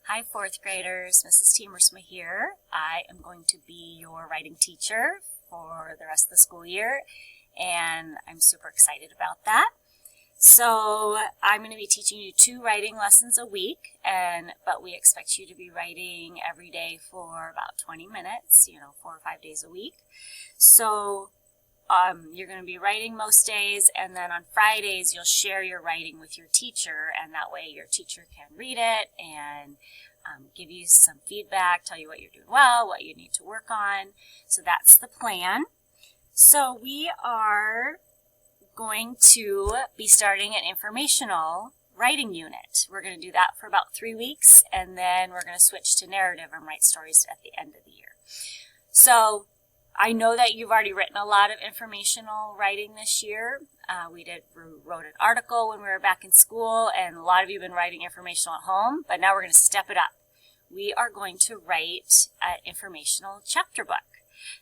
Hi, fourth graders. Mrs. Teamersma here. I am going to be your writing teacher for the rest of the school year, and I'm super excited about that. So I'm going to be teaching you 2 writing lessons a week, but we expect you to be writing every day for about 20 minutes, 4 or 5 days a week. So you're going to be writing most days, and then on Fridays you'll share your writing with your teacher, and that way your teacher can read it and give you some feedback, tell you what you're doing well, what you need to work on. So that's the plan. So we are going to be starting an informational writing unit. We're going to do that for about 3 weeks, and then we're going to switch to narrative and write stories at the end of the year. So I know that you've already written a lot of informational writing this year. We wrote an article when we were back in school, and a lot of you have been writing informational at home, but now we're going to step it up. We are going to write an informational chapter book.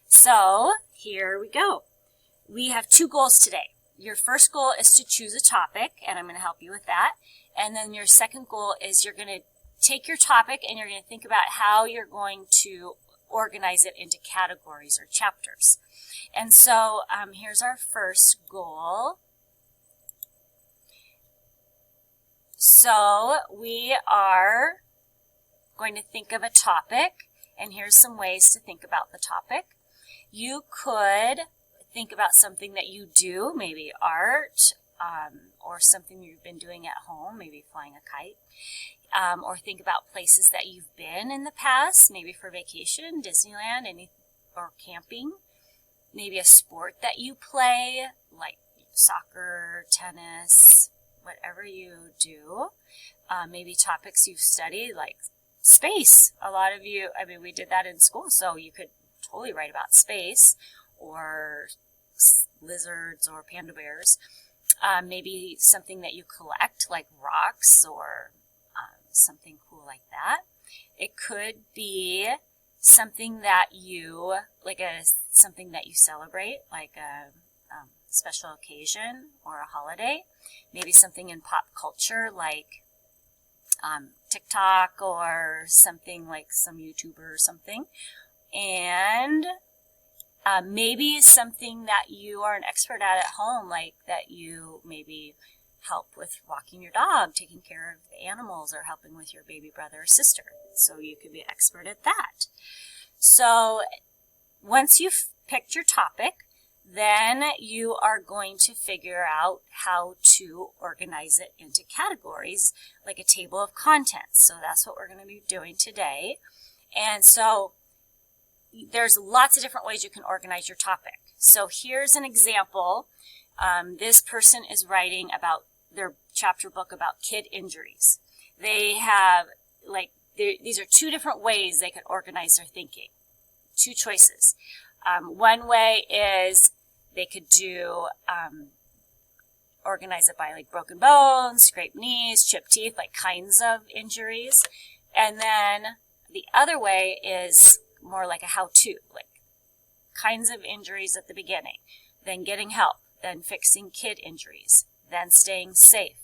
So here we go. We have 2 goals today. Your first goal is to choose a topic, and I'm going to help you with that. And then your second goal is you're going to take your topic and you're going to think about how you're going to organize it into categories or chapters. And so here's our first goal. So we are going to think of a topic, and here's some ways to think about the topic. You could think about something that you do, maybe art, or something you've been doing at home, maybe flying a kite. Or think about places that you've been in the past, maybe for vacation, Disneyland, or camping. Maybe a sport that you play, like soccer, tennis, whatever you do. Maybe topics you've studied, like space. A lot of you, we did that in school, so you could totally write about space, or lizards, or panda bears. Maybe something that you collect, like rocks, or something cool like that. It could be something that you, something that you celebrate, like a special occasion or a holiday. Maybe something in pop culture, like TikTok, or something like some YouTuber or something. And maybe something that you are an expert at home, like that you maybe help with walking your dog, taking care of the animals, or helping with your baby brother or sister. So you could be an expert at that. So once you've picked your topic, then you are going to figure out how to organize it into categories, like a table of contents. So that's what we're going to be doing today. And so there's lots of different ways you can organize your topic. So here's an example. This person is writing about their chapter book about kid injuries. They have, these are 2 different ways they can organize their thinking. 2 choices. One way is they could do, organize it by broken bones, scraped knees, chipped teeth, kinds of injuries. And then the other way is more like a how-to, kinds of injuries at the beginning, then getting help, then fixing kid injuries, then staying safe.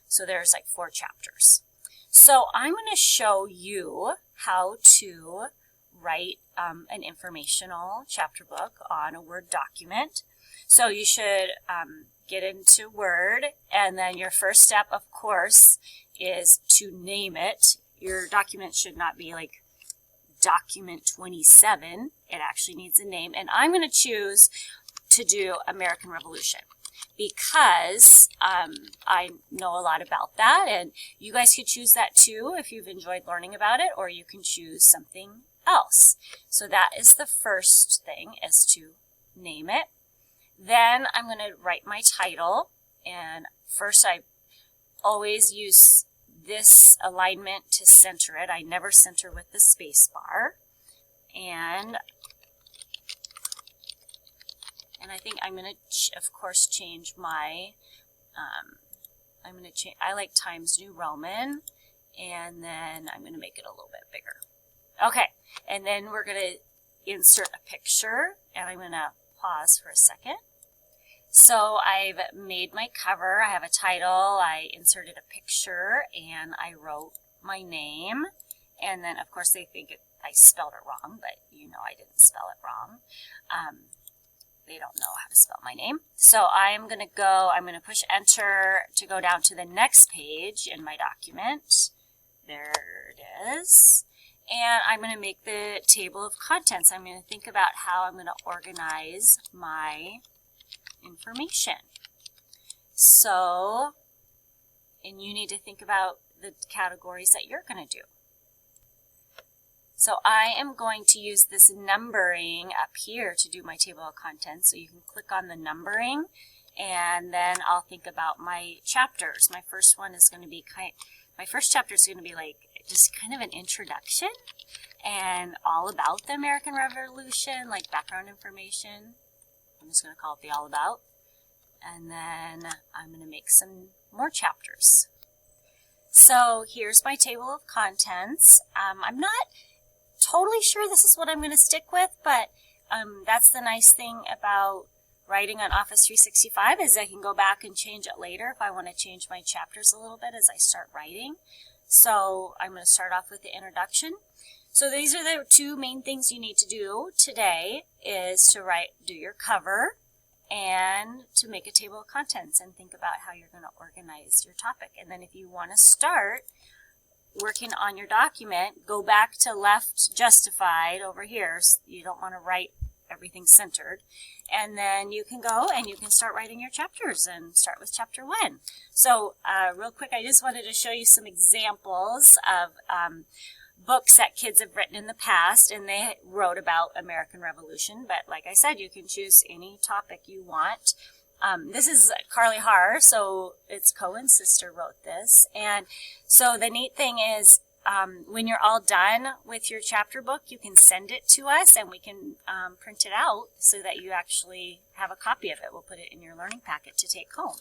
So there's 4 chapters. So I'm going to show you how to write an informational chapter book on a Word document. So you should get into Word, and then your first step, of course, is to name it. Your document should not be document 27. It actually needs a name, and I'm going to choose to do American Revolution, because I know a lot about that, and you guys could choose that too if you've enjoyed learning about it, or you can choose something else. So that is the first thing, is to name it. Then I'm going to write my title, and first I always use this alignment to center it. I never center with the space bar. And I think I'm going to, of course, change my, I like Times New Roman, and then I'm going to make it a little bit bigger. Okay, and then we're going to insert a picture, and I'm going to pause for a second. So I've made my cover, I have a title, I inserted a picture, and I wrote my name. And then, of course, they think I spelled it wrong, but you know I didn't spell it wrong. They don't know how to spell my name. So I'm going to push enter to go down to the next page in my document. There it is. And I'm going to make the table of contents. I'm going to think about how I'm going to organize my information. So, and you need to think about the categories that you're going to do. So I am going to use this numbering up here to do my table of contents. So you can click on the numbering, and then I'll think about my chapters. My first chapter is going to be like just kind of an introduction and all about the American Revolution, like background information. I'm just going to call it the all about. And then I'm going to make some more chapters. So here's my table of contents. I'm not totally sure this is what I'm going to stick with, but that's the nice thing about writing on Office 365 is I can go back and change it later if I want to change my chapters a little bit as I start writing. So I'm going to start off with the introduction. So these are the two main things you need to do today is to do your cover and to make a table of contents and think about how you're going to organize your topic. And then if you want to start working on your document, go back to left justified over here. So you don't want to write everything centered. And then you can go and you can start writing your chapters and start with chapter 1. So real quick, I just wanted to show you some examples of books that kids have written in the past, and they wrote about American Revolution. But like I said, you can choose any topic you want. This is Carly Harr, so it's Cohen's sister wrote this. And so the neat thing is when you're all done with your chapter book, you can send it to us and we can print it out so that you actually have a copy of it. We'll put it in your learning packet to take home.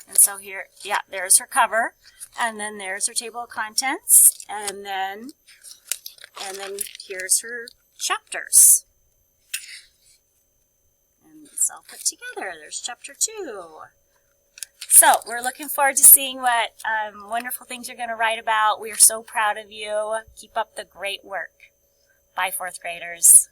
And so here, yeah, there's her cover, and then there's her table of contents, and then here's her chapters. It's all put together. There's chapter 2. So we're looking forward to seeing what wonderful things you're going to write about. We are so proud of you. Keep up the great work. Bye, 4th graders.